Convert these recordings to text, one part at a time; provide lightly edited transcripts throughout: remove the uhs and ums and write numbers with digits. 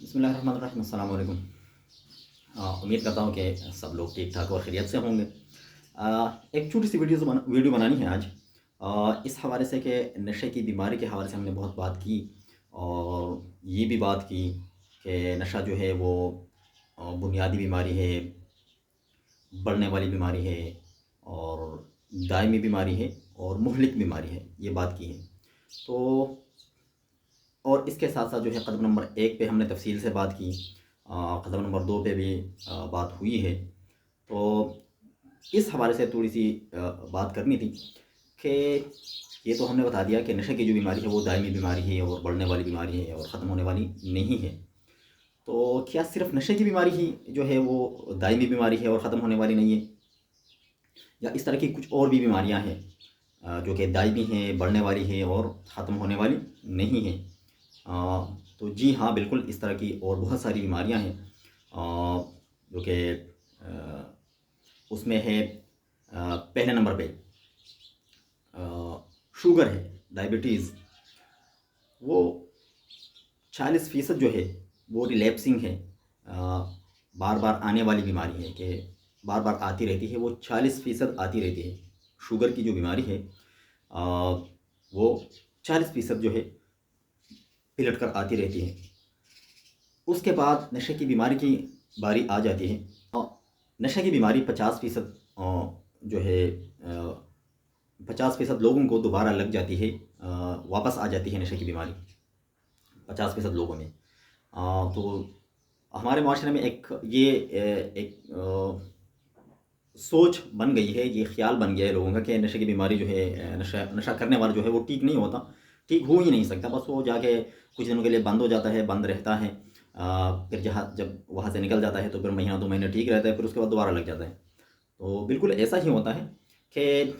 बिस्मिल्लाहिर्रहमानिर्रहीम, अस्सलाम वालेकुम। उम्मीद करता हूँ कि सब लोग ठीक ठाक और खैरियत से होंगे। एक छोटी सी वीडियो बनानी है आज, इस हवाले से कि नशे की बीमारी के हवाले से हमने बहुत बात की और ये भी बात की कि नशा जो है वो बुनियादी बीमारी है, बढ़ने वाली बीमारी है और दायमी बीमारी है और मुहलिक बीमारी है, ये बात की है। तो और इसके साथ साथ जो है कदम नंबर 1 पे हमने तफसील से बात की, कदम नंबर 2 पे भी बात हुई है। तो इस हवाले से थोड़ी सी बात करनी थी कि ये तो हमने बता दिया कि नशे की जो बीमारी है वो दायमी बीमारी है और बढ़ने वाली बीमारी है और ख़त्म होने वाली नहीं है। तो क्या सिर्फ नशे की बीमारी ही जो है वो दायमी बीमारी है और ख़त्म होने वाली नहीं है, या इस तरह की कुछ और भी बीमारियां हैं जो कि दायमी हैं, बढ़ने वाली है और ख़त्म होने वाली नहीं है? तो जी हाँ, बिल्कुल इस तरह की और बहुत सारी बीमारियां हैं जो कि उसमें है पहले नंबर पे शुगर है, डायबिटीज़। वो 40% जो है वो रिलैप्सिंग है, बार बार आने वाली बीमारी है कि बार बार आती रहती है, वो 40% आती रहती है। शुगर की जो बीमारी है वो 40% जो है पिलट कर आती रहती है। उसके बाद नशे की बीमारी की बारी आ जाती है और नशे की बीमारी 50% जो है 50% लोगों को दोबारा लग जाती है, वापस आ जाती है नशे की बीमारी 50% लोगों में। तो हमारे माशरे में एक सोच बन गई है, ये ख्याल बन गया है लोगों का कि नशे की बीमारी जो है, नशा नशा करने वाला जो है वो ठीक नहीं होता, ठीक हो ही नहीं सकता। बस वो जाके कुछ दिनों के लिए बंद हो जाता है, बंद रहता है, फिर जब वहाँ से निकल जाता है तो फिर महीना 2 महीने ठीक रहता है, फिर उसके बाद दोबारा लग जाता है। तो बिल्कुल ऐसा ही होता है कि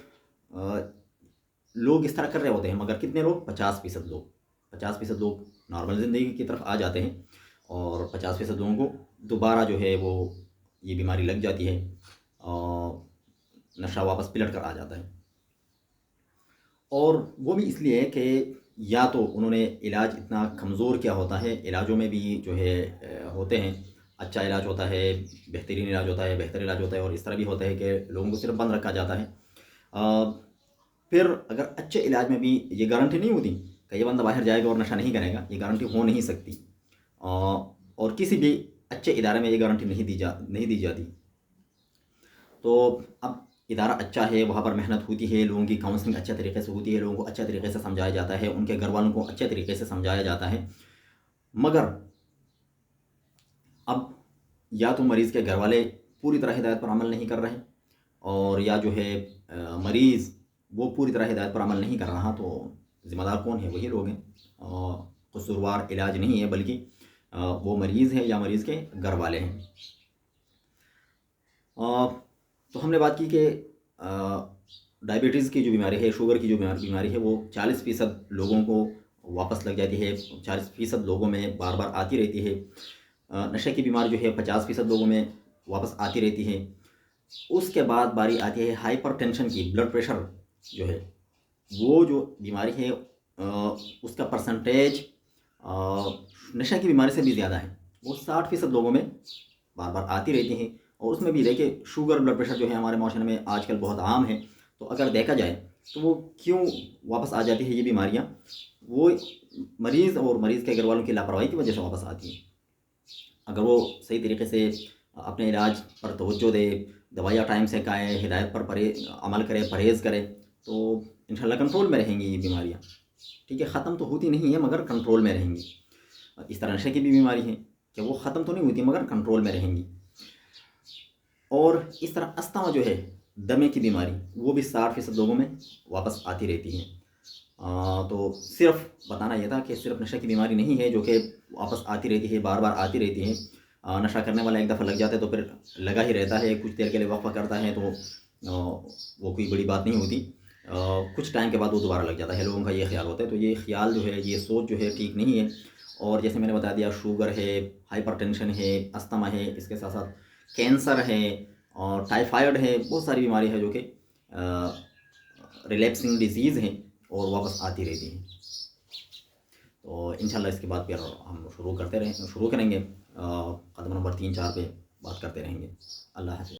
लोग इस तरह कर रहे होते हैं, मगर कितने लोग? 50% लोग नॉर्मल ज़िंदगी की तरफ आ जाते हैं और 50% लोगों को दोबारा जो है वो ये बीमारी लग जाती है और नशा वापस पिलट कर आ जाता है। और वो भी इसलिए कि या तो उन्होंने इलाज इतना कमज़ोर किया होता है, इलाजों में भी जो है होते हैं, अच्छा इलाज होता है, बेहतरीन इलाज होता है, बेहतर इलाज होता है, और इस तरह भी होता है कि लोगों को सिर्फ बंद रखा जाता है। फिर अगर अच्छे इलाज में भी ये गारंटी नहीं होती कि ये बंदा बाहर जाएगा और नशा नहीं करेगा, ये गारंटी हो नहीं सकती। और किसी भी अच्छे इदारे में ये गारंटी नहीं दी जाती। तो अब इदारा अच्छा है, वहाँ पर मेहनत होती है, लोगों की काउंसलिंग अच्छे तरीके से होती है, लोगों को अच्छे तरीके से समझाया जाता है, उनके घर वालों को अच्छे तरीके से समझाया जाता है। मगर अब या तो मरीज़ के घर वाले पूरी तरह हिदायत पर अमल नहीं कर रहे, और या जो है मरीज़ वो पूरी तरह हिदायत पर अमल नहीं कर रहा, तो ज़िम्मेदार कौन है? वही लोग हैं। कसूरवार इलाज नहीं है, बल्कि वो मरीज़ है या मरीज़ के घर वाले हैं। तो हमने बात की कि डायबिटीज़ की जो बीमारी है, शुगर की जो बीमारी है, वो 40% लोगों को वापस लग जाती है, 40% लोगों में बार बार आती रहती है। नशे की बीमारी जो है 50% लोगों में वापस आती रहती है। उसके बाद बारी आती है हाइपरटेंशन की, ब्लड प्रेशर जो है, वो जो बीमारी है उसका परसेंटेज नशे की बीमारी से भी ज़्यादा है। वो 60% लोगों में बार बार आती रहती हैं। और उसमें भी देखिए, शुगर ब्लड प्रेशर जो है हमारे माशरे में आजकल बहुत आम है। तो अगर देखा जाए तो वो क्यों वापस आ जाती है ये बीमारियाँ? वो मरीज़ और मरीज़ के घर वालों की लापरवाही की वजह से वापस आती है। अगर वो सही तरीके से अपने इलाज पर तवज्जो दे, दवाइयाँ टाइम से खाए, हिदायत पर अमल करे, परहेज़ करे, तो इंशाल्लाह कंट्रोल में रहेंगी ये बीमारियाँ। ठीक है, ख़त्म तो होती नहीं है मगर कंट्रोल में रहेंगी। इस तरह नशे की भी बीमारी है कि वो ख़त्म तो नहीं होती मगर कंट्रोल में रहेंगी। और इस तरह अस्थमा जो है, दमे की बीमारी, वो भी 60% लोगों में वापस आती रहती है। तो सिर्फ बताना यह था कि सिर्फ नशे की बीमारी नहीं है जो कि वापस आती रहती है, बार बार आती रहती है। नशा करने वाला एक दफ़ा लग जाता है तो फिर लगा ही रहता है, कुछ देर के लिए वक्फा करता है तो वो कोई बड़ी बात नहीं होती। कुछ टाइम के बाद वो दोबारा लग जाता है, लोगों का ये ख्याल होता है। तो ये ख्याल जो है, ये सोच जो है, ठीक नहीं है। और जैसे मैंने बता दिया, शुगर है, हाइपरटेंशन है, अस्थमा है, इसके साथ साथ कैंसर है और टाइफाइड है, बहुत सारी बीमारी है जो कि रिलैप्सिंग डिजीज़ हैं और वापस आती रहती हैं। تو انشاءاللہ اس کے بعد پھر ہم شروع کریں گے، قدم نمبر 3 4 پہ بات کرتے رہیں گے۔ اللہ حافظ۔